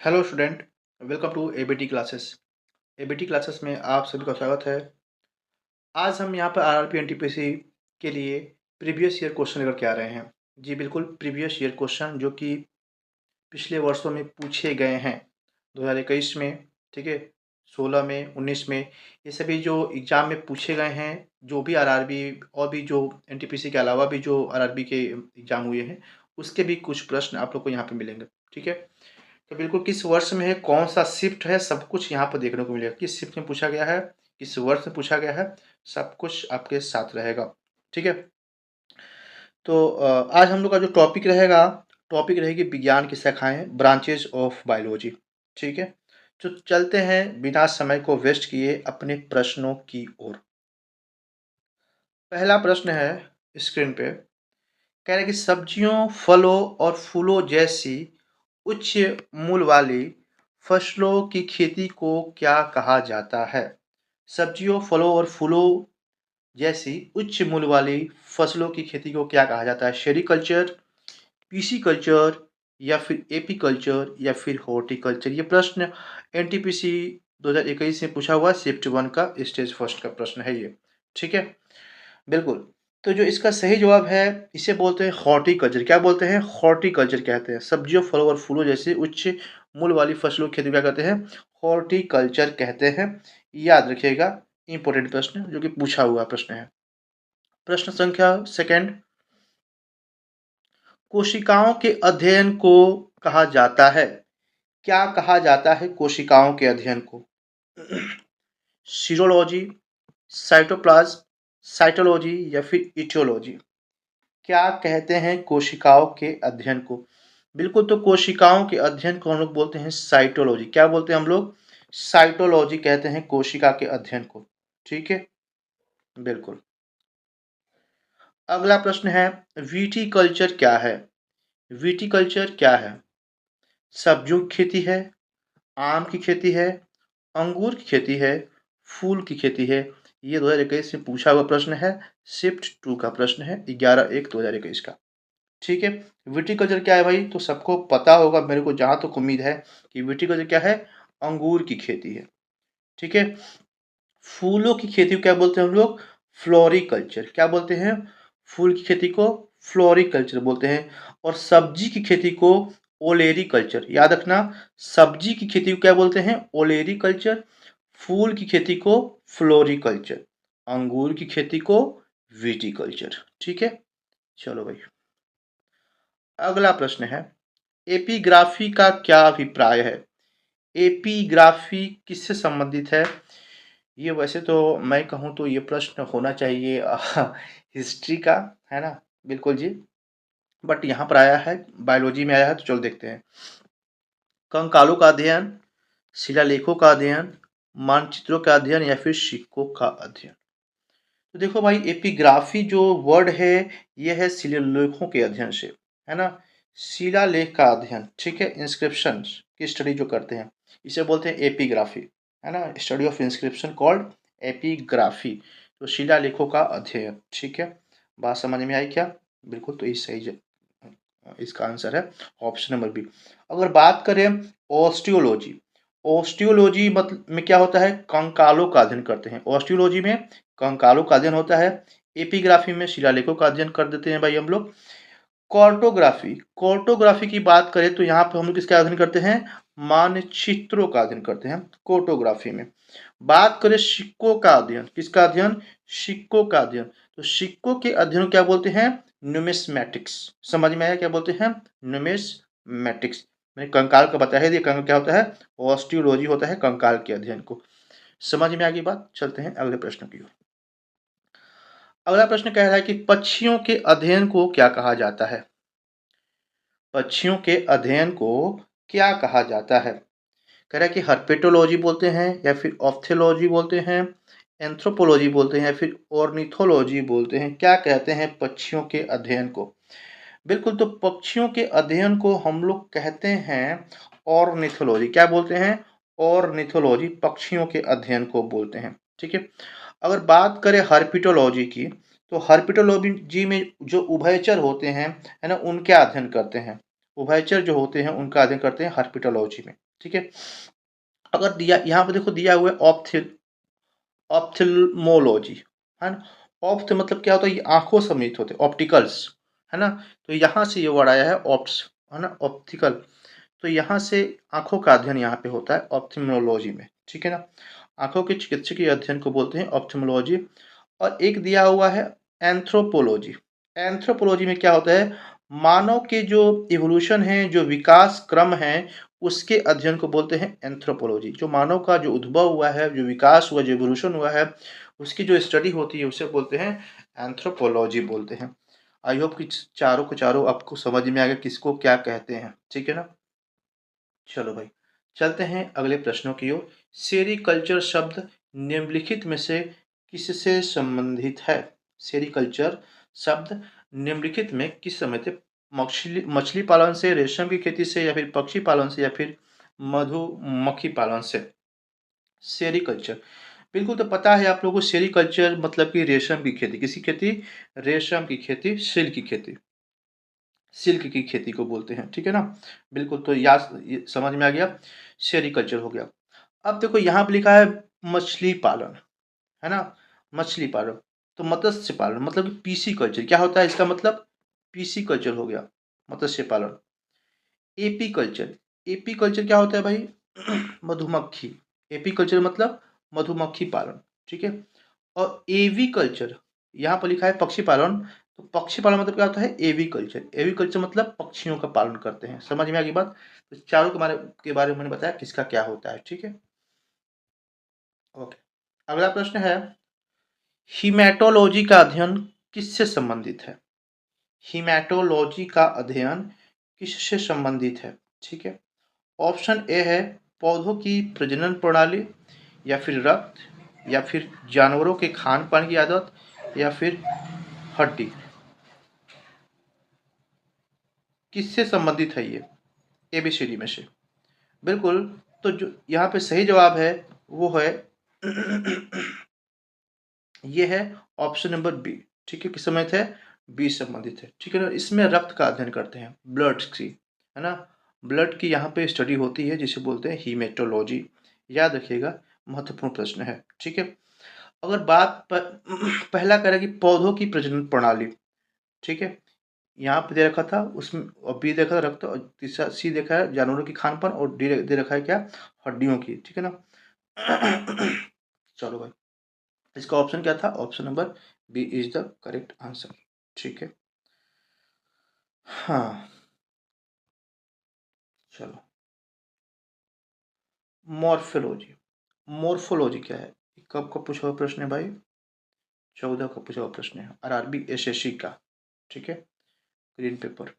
Hello student, welcome to ABT classes. ABT classes में आप सभी का स्वागत है। आज हम यहाँ पर आरआरबी एनटीपीसी के लिए प्रीवियस ईयर क्वेश्चन लेकर के आ रहे हैं। जी बिल्कुल, प्रीवियस ईयर क्वेश्चन जो कि पिछले वर्षों में पूछे गए हैं 2021 में, ठीक है, 16 में, 19 में। ये सभी जो एग्ज़ाम में पूछे गए हैं, जो भी आरआरबी और भी जो एनटीपीसी के अलावा भी जो आरआरबी के एग्ज़ाम हुए हैं, उसके भी कुछ प्रश्न आप लोग को यहाँ पे मिलेंगे। ठीक है, तो बिल्कुल किस वर्ष में है, कौन सा शिफ्ट है, सब कुछ यहाँ पर देखने को मिलेगा। किस शिफ्ट में पूछा गया है, किस वर्ष में पूछा गया है, सब कुछ आपके साथ रहेगा। ठीक है, तो आज हम लोग का जो टॉपिक रहेगा, टॉपिक रहेगी विज्ञान की शाखाएं, ब्रांचेज ऑफ बायोलॉजी। ठीक है, तो चलते हैं बिना समय को वेस्ट किए अपने प्रश्नों की ओर। पहला प्रश्न है स्क्रीन पे, कह रहे हैं कि सब्जियों, फलों और फूलों जैसी उच्च मूल्य वाली फसलों की खेती को क्या कहा जाता है? सब्जियों, फलों और फूलों जैसी उच्च मूल्य वाली फसलों की खेती को क्या कहा जाता है? सेरीकल्चर, पीसीकल्चर या फिर एपीकल्चर या फिर हॉर्टिकल्चर? ये प्रश्न एनटीपीसी 2021 में पूछा हुआ शिफ्ट 1 का स्टेज फर्स्ट का प्रश्न है ये। ठीक है, बिल्कुल। तो जो इसका सही जवाब है, इसे बोलते हैं हॉर्टिकल्चर। क्या बोलते हैं? हॉर्टिकल्चर कहते हैं। सब्जियों, फलों और फूलों जैसे उच्च मूल्य वाली फसलों की खेती क्या कहते हैं? हॉर्टिकल्चर कहते हैं। याद रखिएगा, इंपॉर्टेंट प्रश्न जो कि पूछा हुआ प्रश्न है। प्रश्न संख्या सेकंड, कोशिकाओं के अध्ययन को कहा जाता है? क्या कहा जाता है कोशिकाओं के अध्ययन को? सीरोलॉजी, साइटोप्लाज्म, साइटोलॉजी या फिर इटियोलॉजी? क्या कहते हैं कोशिकाओं के अध्ययन को? बिल्कुल, तो कोशिकाओं के अध्ययन को हम लोग बोलते हैं साइटोलॉजी। क्या बोलते हैं हम लोग? साइटोलॉजी कहते हैं कोशिका के अध्ययन को। ठीक है, बिल्कुल। अगला प्रश्न है, विटीकल्चर क्या है? विटीकल्चर क्या है? सब्जियों की खेती है, आम की खेती है, अंगूर की खेती है, फूल की खेती है? ये 2021 में पूछा हुआ प्रश्न है, शिफ्ट 2 का प्रश्न है, 11/1/2021 का। ठीक है, विटीकल्चर क्या है भाई? तो सबको पता होगा, मेरे को जहाँ तक उम्मीद है कि विटीकल्चर क्या है? अंगूर की खेती है। ठीक है, फूलों की खेती को क्या बोलते हैं हम लोग? फ्लोरिकल्चर। क्या बोलते हैं? फूल की खेती को फ्लोरिकल्चर बोलते हैं। और सब्जी की खेती को ओलेरीकल्चर। याद रखना, सब्जी की खेती को क्या बोलते हैं? ओलेरीकल्चर। फूल की खेती को फ्लोरिकल्चर। अंगूर की खेती को विटीकल्चर। ठीक है, चलो भाई। अगला प्रश्न है, एपिग्राफी का क्या अभिप्राय है? एपिग्राफी किससे संबंधित है? ये वैसे तो मैं कहूँ तो ये प्रश्न होना चाहिए हिस्ट्री का, है ना? बिल्कुल जी, बट यहाँ पर आया है, बायोलॉजी में आया है, तो चलो देखते हैं। कंकालों का अध्ययन, शिलालेखों का अध्ययन, मानचित्रों का अध्ययन या फिर सिक्कों का अध्ययन? तो देखो भाई, एपिग्राफी जो वर्ड है, ये है शिलालेखों के अध्ययन से, है ना? शिलालेख का अध्ययन, ठीक है, इंस्क्रिप्शन की स्टडी जो करते हैं, इसे बोलते हैं एपिग्राफी, है ना? Study of inscription called epigraphy. तो शिलालेखों का अध्ययन। ठीक है, बात समझ में आई क्या? बिल्कुल, तो इस सही इसका आंसर है ऑप्शन नंबर बी। अगर बात करें ऑस्टियोलॉजी, ऑस्टियोलॉजी मतलब में क्या होता है? कंकालों का अध्ययन करते हैं। ऑस्टियोलॉजी में कंकालों का अध्ययन होता है। एपिग्राफी में शिलालेखों का अध्ययन कर देते हैं भाई हम लोग। कार्टोग्राफी, कार्टोग्राफी की बात करें तो यहाँ पे हम लोग किसका अध्ययन करते हैं? मानचित्रों का अध्ययन करते हैं कार्टोग्राफी में। बात करें सिक्कों का अध्ययन, किसका अध्ययन? सिक्कों का अध्ययन। तो सिक्कों के अध्ययन क्या बोलते हैं? न्यूमिस्मैटिक्स। समझ में आया क्या बोलते हैं? न्यूमिस्मैटिक्स। मैंने कंकाल का बताया है, कंकाल क्या होता है? ऑस्टियोलॉजी होता है कंकाल के अध्ययन को। समझ में आ गई बात? चलते हैं अगले प्रश्न की ओर। अगला प्रश्न कह रहा है कि पक्षियों के अध्ययन को क्या कहा जाता है? पक्षियों के अध्ययन को क्या कहा जाता है? कह रहा है कि हर्पेटोलॉजी बोलते हैं या फिर ऑप्थेलॉजी बोलते हैं, एंथ्रोपोलॉजी बोलते हैं या फिर ऑर्निथोलॉजी बोलते हैं? क्या कहते हैं पक्षियों के अध्ययन को? बिल्कुल, तो पक्षियों के अध्ययन को हम लोग कहते हैं ऑर्निथोलॉजी। क्या बोलते हैं? ऑर्निथोलॉजी पक्षियों के अध्ययन को बोलते हैं। ठीक है, अगर बात करें हर्पिटोलॉजी की, तो हर्पिटोलॉजी में जो उभयचर होते हैं, है ना, उनके अध्ययन करते हैं। उभयचर जो होते हैं उनका अध्ययन करते हैं हर्पिटोलॉजी में। ठीक है, अगर दिया यहाँ पे देखो दिया हुआ है ऑप्थेल्मोलॉजी, है ना। ऑप्थ मतलब क्या होता है, ये आंखों समेत होते हैं, ऑप्टिकल्स, है ना। तो यहाँ से ये वर्ड आया है ऑप्स, है ना, ऑप्टिकल। तो यहाँ से आंखों का अध्ययन यहाँ पे होता है ऑप्थेल्मोलॉजी में। ठीक है ना, आंखों के चिकित्सकीय अध्ययन को बोलते हैं ऑप्थेल्मोलॉजी। और एक दिया हुआ है एंथ्रोपोलॉजी। एंथ्रोपोलॉजी में क्या होता है, मानव के जो इवोल्यूशन है, जो विकास क्रम है, उसके अध्ययन को बोलते हैं एंथ्रोपोलॉजी। जो मानव का जो उद्भव हुआ है, जो विकास हुआ, जो इवोल्यूशन हुआ है, उसकी जो स्टडी होती है उसे बोलते हैं एंथ्रोपोलॉजी बोलते हैं। आई होप कि चारों को चारों आपको समझ में आ गया किसको क्या कहते हैं। ठीक है ना, चलो भाई चलते हैं अगले प्रश्नों की ओर। सेरीकल्चर शब्द निम्नलिखित में से किससे संबंधित है? सेरीकल्चर शब्द निम्नलिखित में किस संबंधित है? मछली मछली पालन से, रेशम की खेती से, या फिर पक्षी पालन से, या फिर मधुमक्खी पालन से? सेरीकल्चर, बिल्कुल तो पता है आप लोगों को, सेरीकल्चर मतलब कि रेशम की खेती। किसी खेती? रेशम की खेती, सिल्क की खेती, सिल्क की खेती को बोलते हैं। ठीक है ना, बिल्कुल, तो याद ये समझ में आ गया, सेरीकल्चर हो गया। अब देखो यहाँ पे लिखा है मछली पालन, है ना, मछली पालन। तो मत्स्य पालन मतलब कि पीसी कल्चर क्या होता है, इसका मतलब पीसी कल्चर हो गया, मत्स्य पालन। एपी कल्चर, एपी कल्चर क्या होता है भाई? मधुमक्खी, एपी कल्चर मतलब मधुमक्खी पालन। ठीक है, और एवी कल्चर यहाँ पर लिखा है पक्षी पालन। तो पक्षी पालन मतलब क्या होता है? एवी कल्चर, एवी कल्चर मतलब पक्षियों का पालन करते हैं। समझ में आ गई बात? तो चारों के बारे में मैंने बताया किसका क्या होता है। ठीक है, ओके। अगला प्रश्न है, हीमेटोलॉजी का अध्ययन किससे संबंधित है? हीमेटोलॉजी का अध्ययन किससे संबंधित है? ठीक है, ऑप्शन ए है पौधों की प्रजनन प्रणाली, या फिर रक्त, या फिर जानवरों के खान पान की आदत, या फिर हड्डी। किससे संबंधित है ये? एबीसीडी में से बिल्कुल। तो जो यहाँ पे सही जवाब है वो है ये है ऑप्शन नंबर बी। ठीक है, किस संबंधित है? बी संबंधित है। ठीक है ना, इसमें रक्त का अध्ययन करते हैं, ब्लड की, है ना, ब्लड की यहाँ पे स्टडी होती है जिसे बोलते हैं हीमेटोलॉजी। याद रखिएगा, महत्वपूर्ण प्रश्न है। ठीक है, अगर पहला करें कि पौधों की प्रजनन प्रणाली। ठीक है, यहाँ पे दे रखा था उसमें, और बी देखा था रक्त, और तीसरा सी देखा है जानवरों की खान पान, और डी दे रखा है क्या? हड्डियों की। ठीक है ना। चलो भाई, इसका ऑप्शन क्या था? Option number B is the correct answer. ठीक है, हाँ, चलो। मॉर्फोलॉजी, मॉर्फोलॉजी क्या है? कब का पूछा हुआ प्रश्न है भाई? 14 का पूछा हुआ प्रश्न है, आरआरबी एसएससी का। ठीक है, ग्रीन पेपर।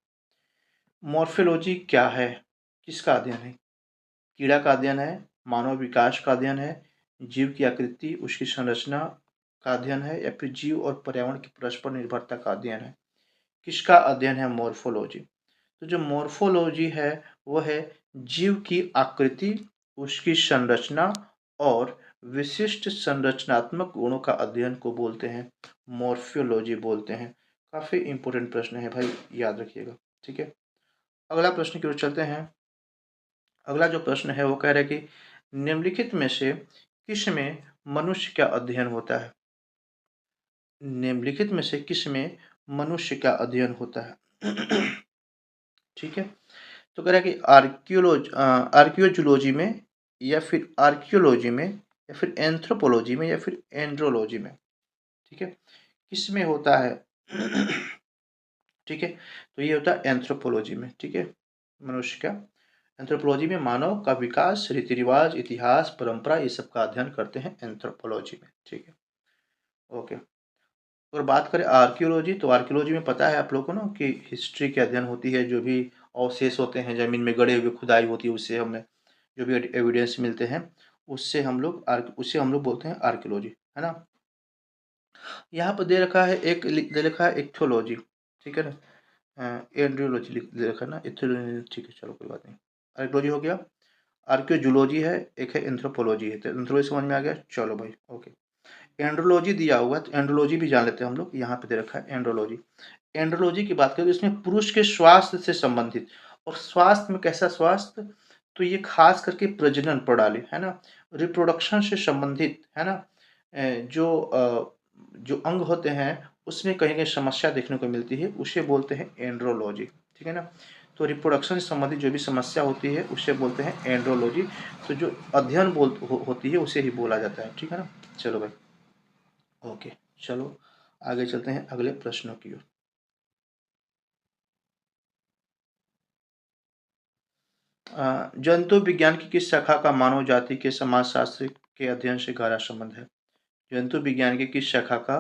मॉर्फोलॉजी क्या है, किसका अध्ययन है? कीड़ा का अध्ययन है, मानव विकास का अध्ययन है, जीव की आकृति उसकी संरचना का अध्ययन है, या फिर जीव और पर्यावरण की परस्पर निर्भरता का अध्ययन है? किसका अध्ययन है मॉर्फोलॉजी? तो जो मॉर्फोलॉजी है वो है जीव की आकृति, उसकी संरचना और विशिष्ट संरचनात्मक गुणों का अध्ययन को बोलते हैं मॉर्फोलॉजी बोलते हैं। काफ़ी इंपॉर्टेंट प्रश्न है भाई, याद रखिएगा। ठीक है, अगला प्रश्न की ओर चलते हैं। अगला जो प्रश्न है वो कह रहा है कि निम्नलिखित में से किस में मनुष्य का अध्ययन होता है? निम्नलिखित में से किस में मनुष्य का अध्ययन होता है? ठीक है, तो कह रहा है कि आर्कियोलॉजी में, या फिर आर्कियोलॉजी में, या फिर एंथ्रोपोलॉजी में, या फिर एंड्रोलॉजी में। ठीक है, किस में होता है? ठीक है, तो ये होता है एंथ्रोपोलॉजी में। ठीक है, मनुष्य का, एंथ्रोपोलॉजी में मानव का विकास, रीति रिवाज, इतिहास, परंपरा, ये सब का अध्ययन करते हैं एंथ्रोपोलॉजी में। ठीक है, ओके। और बात करें आर्कियोलॉजी, तो आर्कियोलॉजी में पता है आप लोगों को ना कि हिस्ट्री के अध्ययन होती है, जो भी अवशेष होते हैं ज़मीन में गड़े हुए, खुदाई होती है, उससे हमें जो भी एविडेंस मिलते हैं उससे हम लोग बोलते हैं आर्कियोलॉजी, है ना। यहाँ पर दे रखा है दे रखा है इथोलॉजी। ठीक है ना, एंड्रियोलॉजी दे रखा है ना, इथोलॉजी। ठीक है, चलो कोई बात नहीं। आर्कियोलॉजी हो गया, आर्कियोजूलॉजी है, एक है एंथ्रोपोलॉजी है। तो एंथ्रोपोलॉजी समझ में आ गया, चलो भाई ओके। एंड्रोलॉजी दिया हुआ है, तो एंड्रोलॉजी भी जान लेते हैं हम लोग। यहाँ पे दे रखा है एंड्रोलॉजी। एंड्रोलॉजी की बात करें तो इसमें पुरुष के स्वास्थ्य से संबंधित और स्वास्थ्य में कैसा स्वास्थ्य, तो ये खास करके प्रजनन प्रणाली है ना, रिप्रोडक्शन से संबंधित है ना, जो अंग होते हैं उसमें कहीं कहीं समस्या देखने को मिलती है, उसे बोलते हैं एंड्रोलॉजी। ठीक है ना, तो रिप्रोडक्शन से संबंधित जो भी समस्या होती है उसे बोलते हैं एंड्रोलॉजी। तो जो अध्ययन होती है उसे ही बोला जाता है। ठीक है ना, चलो भाई, ओके, चलो आगे चलते हैं अगले प्रश्नों की ओर। जंतु विज्ञान की किस शाखा का मानव जाति के समाजशास्त्र के अध्ययन से गहरा संबंध है? जंतु विज्ञान की किस शाखा का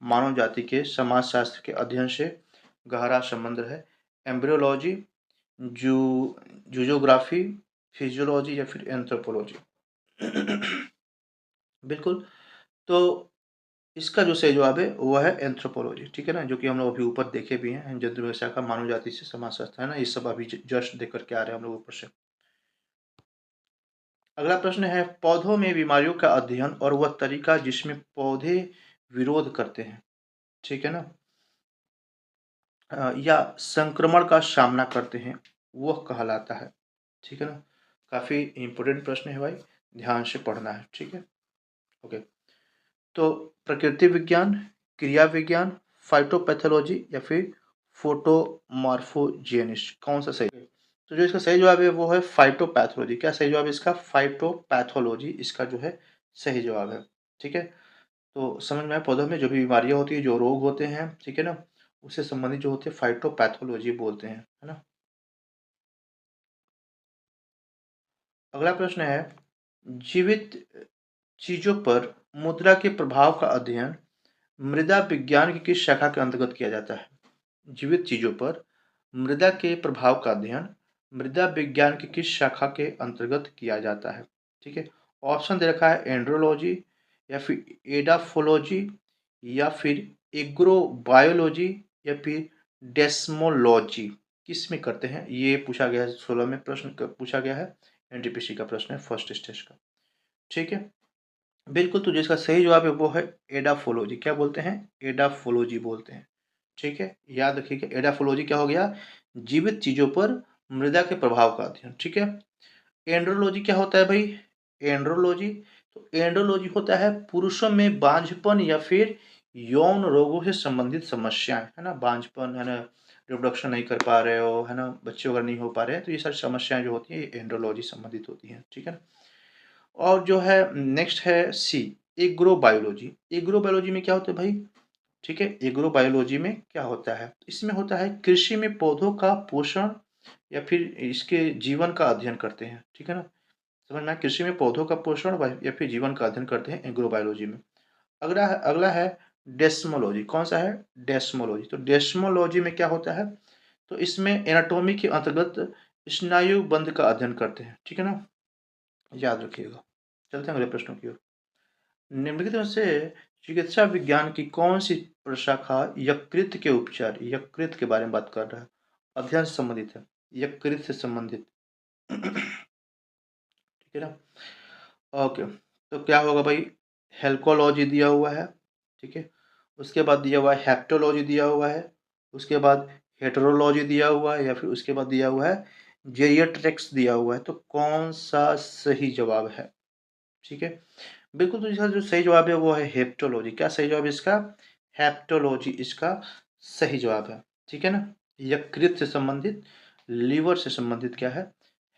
मानव जाति के समाजशास्त्र के अध्ययन से गहरा संबंध है? एम्ब्रियोलॉजी, जू जूजोग्राफी, फिजियोलॉजी या फिर एंथ्रोपोलॉजी? बिल्कुल, तो इसका जो सही जवाब है वो है एंथ्रोपोलॉजी। ठीक है ना, जो कि हम लोग अभी ऊपर देखे भी हैं, जंतु विज्ञान शाखा मानव जाति से समाजशास्त्र है ना, ये सब अभी जस्ट देख करके आ रहे हैं हम लोग ऊपर से। अगला प्रश्न है, पौधों में बीमारियों का अध्ययन और वह तरीका जिसमें पौधे विरोध करते हैं, ठीक है ना, या संक्रमण का सामना करते हैं, वह कहलाता है। ठीक है ना, काफी इंपॉर्टेंट प्रश्न है भाई, ध्यान से पढ़ना है। ठीक है, ओके। तो प्रकृति विज्ञान, क्रिया विज्ञान, फाइटोपैथोलॉजी या फिर फोटोमॉर्फोजेनिस, कौन सा सही है? तो जो इसका सही जवाब है वो है फाइटोपैथोलॉजी। क्या सही जवाब है इसका? फाइटोपैथोलॉजी इसका जो है सही जवाब है। ठीक है, तो समझ में आया, पौधों में जो भी बीमारियां होती है, जो रोग होते हैं, ठीक है ना, उससे संबंधित जो होते हैं फाइटोपैथोलॉजी बोलते हैं, है ना। अगला प्रश्न है, जीवित चीजों पर मुद्रा के प्रभाव का अध्ययन मृदा विज्ञान की किस शाखा के अंतर्गत किया जाता है? जीवित चीजों पर मृदा के प्रभाव का अध्ययन मृदा विज्ञान की किस शाखा के अंतर्गत किया जाता है? ठीक है, ऑप्शन दे रखा है एंड्रोलॉजी या फिर एडाफोलॉजी या फिर एग्रोबायोलॉजी या फिर डेस्मोलॉजी, किस में करते हैं? ये पूछा गया है, 16 में प्रश्न पूछा गया है, एनटीपीसी का प्रश्न है फर्स्ट स्टेज का। ठीक है, बिल्कुल, तो जिसका सही जवाब है वो है एडाफोलॉजी। क्या बोलते हैं? एडाफोलॉजी बोलते हैं। ठीक है, याद रखिएगा, एडाफोलॉजी क्या हो गया? जीवित चीजों पर मृदा के प्रभाव का अध्ययन। ठीक है, एंड्रोलॉजी क्या होता है भाई? एंड्रोलॉजी, तो एंड्रोलॉजी होता है पुरुषों में बांझपन या फिर यौन रोगों से संबंधित समस्याएं, है ना, बांझपन है ना, रिप्रोडक्शन नहीं कर पा रहे हो, है ना, बच्चे वगैरह नहीं हो पा रहे हैं, तो ये सारी समस्याएं जो होती है ये एंड्रोलॉजी संबंधित होती हैं। ठीक है ना, और जो है नेक्स्ट है सी, एग्रोबायोलॉजी। एग्रोबायोलॉजी में क्या होता है भाई? ठीक है, एग्रोबायोलॉजी में क्या होता है? इसमें होता है कृषि में पौधों का पोषण या फिर इसके जीवन का अध्ययन करते हैं। ठीक है ना, समझ में आया? कृषि में पौधों का पोषण या फिर जीवन का अध्ययन करते हैं एग्रोबायोलॉजी में। अगला है डेस्मोलॉजी। कौन सा है? डेस्मोलॉजी। तो डेस्मोलॉजी में क्या होता है? तो इसमें एनाटॉमी के अंतर्गत स्नायु बंध का अध्ययन करते हैं। ठीक है ना, याद रखिएगा। चलते हैं अगले प्रश्नों की ओर। निम्नलिखित में से चिकित्सा विज्ञान की कौन सी प्रशाखा यकृत के उपचार, यकृत के बारे में बात कर रहा है, अध्ययन से संबंधित है, यकृत से संबंधित? ठीक है ना, ओके। तो क्या होगा भाई? हेल्कोलॉजी दिया हुआ है, ठीक है, उसके बाद दिया हुआ है हेप्टोलॉजी दिया हुआ है, उसके बाद हेटरोलॉजी दिया हुआ है, या फिर उसके बाद दिया हुआ है जेरियाट्रिक्स दिया हुआ है। तो कौन सा सही जवाब है? ठीक है, बिल्कुल, तो इसका जो सही जवाब है वो है हेप्टोलॉजी। क्या सही जवाब है इसका? हेप्टोलॉजी इसका सही जवाब है। ठीक है ना, यकृत से संबंधित, लीवर से संबंधित क्या है?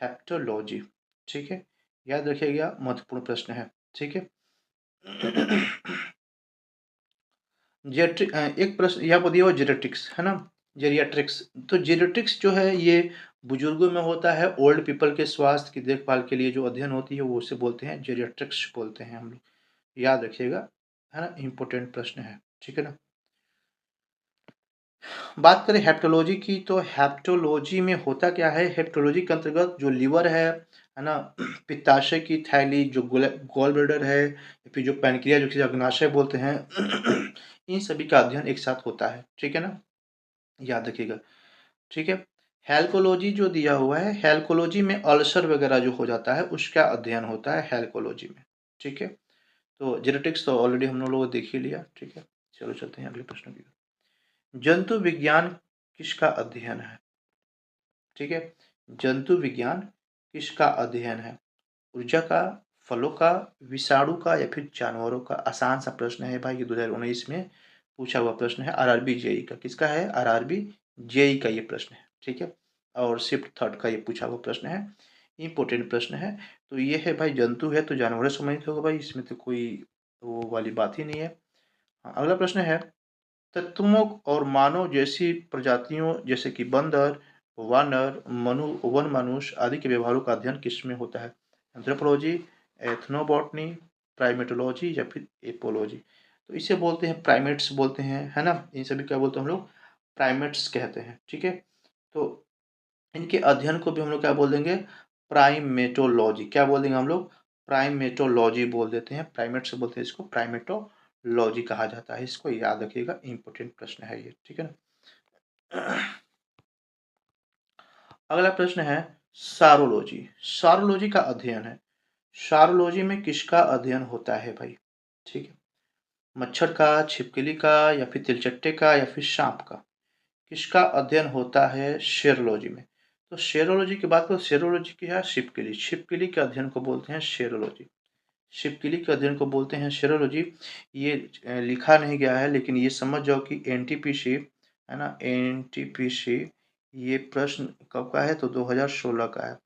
हेप्टोलॉजी। ठीक है, याद रखिएगा, महत्वपूर्ण प्रश्न है। ठीक है, एक प्रश्न यहाँ पर दिया हुआ जेनेटिक्स, है ना, जेरियाट्रिक्स। तो जेनेटिक्स जो है ये बुजुर्गों में होता है, ओल्ड पीपल के स्वास्थ्य की देखभाल के लिए जो अध्ययन होती है वो उसे बोलते हैं जेरियाट्रिक्स बोलते हैं हम लोग, याद रखिएगा, है ना, इम्पोर्टेंट प्रश्न है। ठीक है ना, बात करें हेप्टोलॉजी की, तो हेप्टोलॉजी में होता क्या है? हेप्टोलॉजी के अंतर्गत जो लीवर है ना, पित्ताशय की थैली, जो गॉल ब्लैडर है, या फिर जो पैनक्रिया, जो कि अग्नाशय बोलते हैं, इन सभी का अध्ययन एक साथ होता है। ठीक है ना, याद रखिएगा। ठीक है, हेल्कोलॉजी जो दिया हुआ है, हेल्कोलॉजी में अल्सर वगैरह जो हो जाता है उसका अध्ययन होता है हेल्कोलॉजी में। ठीक है, तो जेनेटिक्स तो ऑलरेडी हम लोगों ने देख ही लिया। ठीक है, चलो चलते हैं अगले प्रश्न की ओर। जंतु विज्ञान किसका अध्ययन है? ठीक है। जंतु विज्ञान किसका अध्ययन है? ऊर्जा का, फलों का, विषाणु का या फिर जानवरों का? आसान सा प्रश्न है भाई, ये 2019 में पूछा हुआ प्रश्न है आरआरबी जेई का। किसका है? आरआरबी जेई का ये प्रश्न है, ठीक है। और शिफ्ट थर्ड का ये पूछा हुआ प्रश्न है, इंपॉर्टेंट प्रश्न है। तो ये है भाई, जंतु है तो जानवरों से संबंधित होगा भाई, इसमें तो कोई वो वाली बात ही नहीं है। हाँ, अगला प्रश्न है, तत्वों और मानव जैसी प्रजातियों जैसे कि बंदर, वानर, वन मनुष्य आदि के व्यवहारों का अध्ययन किसमें होता है? एंथ्रोपोलॉजी, एथनोबॉटनी, प्राइमेटोलॉजी या फिर एपोलॉजी? तो इसे बोलते हैं प्राइमेट्स बोलते हैं, है ना। इन सभी क्या बोलते हैं हम लोग? प्राइमेट्स कहते हैं, ठीक है। तो इनके अध्ययन को भी हम लोग क्या बोल देंगे? प्राइमेटोलॉजी। क्या बोल देंगे हम लोग? प्राइमेटोलॉजी बोल देते हैं। प्राइमेट से बोलते हैं इसको प्राइमेटोलॉजी कहा जाता है। इसको याद रखिएगा, इंपॉर्टेंट प्रश्न है ये, ठीक है ना। अगला प्रश्न है, सारोलॉजी। सारोलॉजी का अध्ययन है। सारोलॉजी में किसका अध्ययन होता है भाई? ठीक है। मच्छर का, छिपकली का या फिर तिलचट्टे का या फिर सांप का? किसका अध्ययन होता है शेरोलॉजी में? तो शेरोलॉजी की बात करो, शेरोलॉजी की है छिपकली। छिपकली के अध्ययन को बोलते हैं शेरोलॉजी। छिपकली के अध्ययन को बोलते हैं शेरोलॉजी। ये लिखा नहीं गया है, लेकिन ये समझ जाओ कि एनटीपीसी, है ना, एनटीपीसी ये प्रश्न कब का है? तो 2016 का है।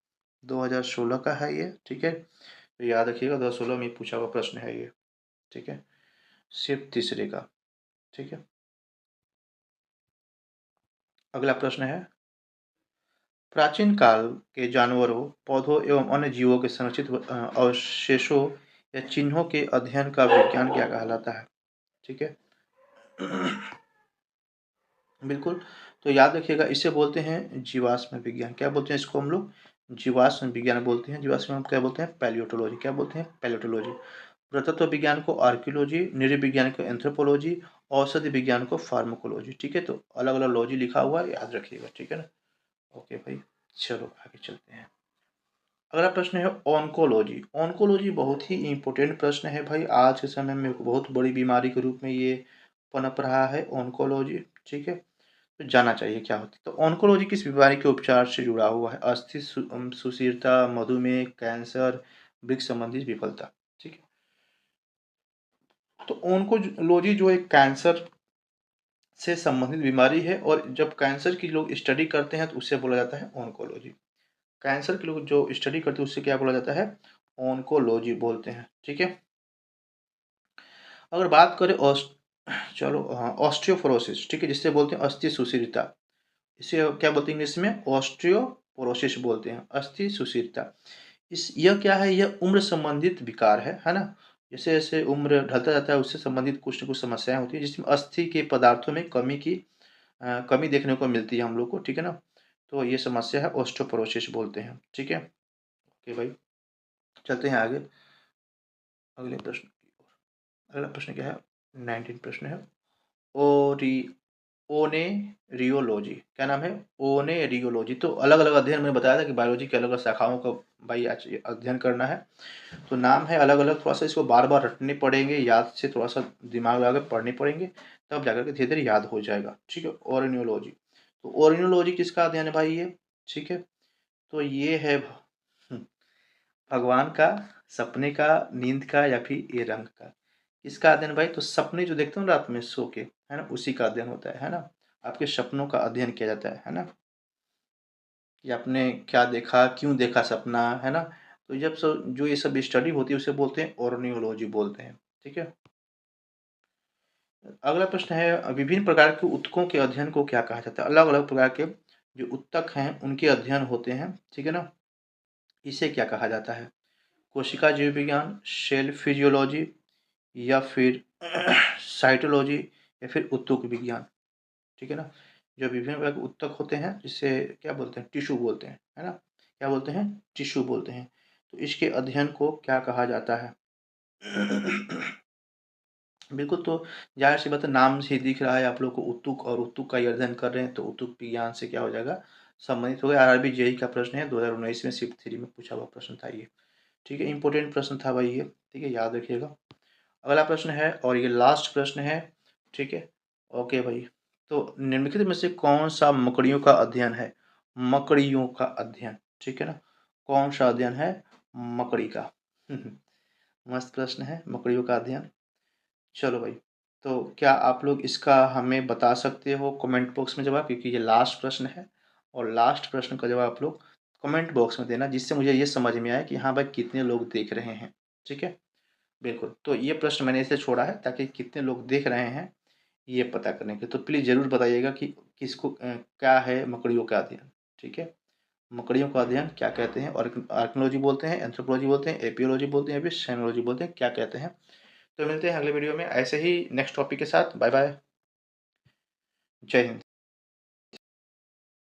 2016 का है ये, ठीक है। तो याद रखिएगा, 2016 में पूछा हुआ प्रश्न है ये, ठीक है। सिर्फ तीसरे का, ठीक है। अगला प्रश्न है, प्राचीन काल के जानवरों, पौधों एवं अन्य जीवों के संरक्षित अवशेषों या चिन्हों के अध्ययन का विज्ञान क्या कहलाता है? ठीक है। बिल्कुल। तो याद रखिएगा, इसे बोलते हैं जीवाश्म विज्ञान। क्या बोलते हैं इसको हम लोग? जीवाश्म विज्ञान बोलते हैं। जीवाश्म हम क्या बोलते हैं? पैलियोटोलॉजी। क्या बोलते हैं? पैलियोटोलॉजी। पुरातत्व विज्ञान को आर्कियोलॉजी, नृविज्ञान को एंथ्रोपोलॉजी, औषधि विज्ञान को फार्माकोलॉजी, ठीक है। तो अलग अलग लॉजी लिखा हुआ है, याद रखिएगा, ठीक है ना। ओके भाई, चलो आगे चलते हैं। अगला प्रश्न है ऑन्कोलॉजी। ऑन्कोलॉजी बहुत ही इंपॉर्टेंट प्रश्न है भाई, आज के समय में बहुत बड़ी बीमारी के रूप में ये पनप रहा है ऑन्कोलॉजी, ठीक है। तो जानना चाहिए क्या होती है। तो ऑन्कोलॉजी किस बीमारी के उपचार से जुड़ा हुआ है? अस्थि सुशीरता, मधुमेह, कैंसर, वृक्क संबंधी विफलता, ठीक है। तो ऑन्कोलॉजी जो है कैंसर से संबंधित बीमारी है, और जब कैंसर की लोग स्टडी करते हैं तो उससे बोला जाता है ऑन्कोलॉजी। कैंसर के लोग जो स्टडी करते हैं उससे क्या बोला जाता है? ऑन्कोलॉजी बोलते हैं, ठीक है। अगर बात करें चलो ऑस्टियोपोरोसिस, ठीक है, जिससे बोलते हैं अस्थि सुशीरता। इसे क्या बोलते हैं इंग्लिश में? ऑस्टियोपोरोसिस बोलते हैं, अस्थि सुशीरता। इस यह क्या है? यह उम्र संबंधित विकार है ना। जैसे जैसे उम्र ढलता जाता है उससे संबंधित कुछ न कुछ समस्याएं होती है, जिसमें अस्थि के पदार्थों में कमी देखने को मिलती है हम लोग को, ठीक है ना। तो ये समस्या है, ऑस्टियोपोरोसिस बोलते हैं, ठीक है। ओके भाई, चलते हैं आगे अगले प्रश्न की ओर। अगला प्रश्न क्या है? 19 प्रश्न है। ओरी ओनेरियोलॉजी, क्या नाम है? ओनेरियोलॉजी। तो अलग अलग अध्ययन मैंने बताया था कि बायोलॉजी के अलग अलग शाखाओं का भाई आज अध्ययन करना है। तो नाम है अलग अलग, थोड़ा सा इसको बार बार रटने पड़ेंगे, याद से थोड़ा सा दिमाग लगा के पढ़ने पड़ेंगे, तब जाकर के धीरे धीरे याद हो जाएगा, ठीक है। ओरिनियोलॉजी, तो ओरिनियोलॉजी किसका अध्ययन है भाई ये? ठीक है। तो ये है भगवान का, सपने का, नींद का या फिर ये रंग का? इसका अध्ययन भाई, तो सपने जो देखते हो ना रात में सो के, है ना, उसी का अध्ययन होता है ना। आपके सपनों का अध्ययन किया जाता है ना, कि आपने क्या देखा, क्यों देखा सपना, है ना। तो जब जो ये सब स्टडी होती है उसे बोलते हैं ओर्नियोलॉजी बोलते हैं, ठीक है। अगला प्रश्न है, विभिन्न प्रकार के ऊतकों के अध्ययन को क्या कहा जाता है? अलग अलग प्रकार के जो ऊतक हैं उनके अध्ययन होते हैं, ठीक है ना। इसे क्या कहा जाता है? कोशिका जीव विज्ञान, सेल फिजियोलॉजी या फिर साइटोलॉजी या फिर ऊतक विज्ञान, ठीक है ना। जो विभिन्न प्रकार के ऊतक होते हैं जिसे क्या बोलते हैं? टिश्यू बोलते हैं, है ना। क्या बोलते हैं? टिश्यू बोलते हैं। तो इसके अध्ययन को क्या कहा जाता है? बिल्कुल। तो ज़ाहिर सी बात है, नाम से ही दिख रहा है आप लोग को उत्तुक, और उत्तुक का ही अध्ययन कर रहे हैं, तो उत्तुक विज्ञान से क्या हो जाएगा? संबंधित हो गया। आरआरबी जेई का प्रश्न है, 2019 में शिफ्ट 3 में पूछा हुआ प्रश्न था ये, ठीक है। इंपॉर्टेंट प्रश्न था भाई ये, ठीक है, याद रखिएगा। अगला प्रश्न है और ये लास्ट प्रश्न है, ठीक है। ओके भाई, तो निम्नलिखित में से कौन सा मकड़ियों का अध्ययन है? मकड़ियों का अध्ययन। ठीक है ना, कौन सा अध्ययन है? मकड़ी का। मस्त प्रश्न है, मकड़ियों का अध्ययन। चलो भाई, तो क्या आप लोग इसका हमें बता सकते हो कमेंट बॉक्स में जवाब, क्योंकि ये लास्ट प्रश्न है और लास्ट प्रश्न का जवाब आप लोग कमेंट बॉक्स में देना, जिससे मुझे ये समझ में आए कि हाँ भाई कितने लोग देख रहे हैं। ठीक है, बिल्कुल। तो ये प्रश्न मैंने इसे छोड़ा है ताकि कितने लोग देख रहे हैं ये पता करने के। तो प्लीज़ ज़रूर बताइएगा कि किसको क्या है मकड़ियों का अध्ययन। ठीक है, मकड़ियों का अध्ययन क्या कहते हैं? और आर्कियोलॉजी बोलते हैं, एंथ्रोपोलॉजी बोलते हैं, एपियोलॉजी बोलते हैं या फिर साइनोलॉजी बोलते हैं, क्या कहते हैं? तो मिलते हैं अगले वीडियो में ऐसे ही नेक्स्ट टॉपिक के साथ। बाय बाय, जय हिंद।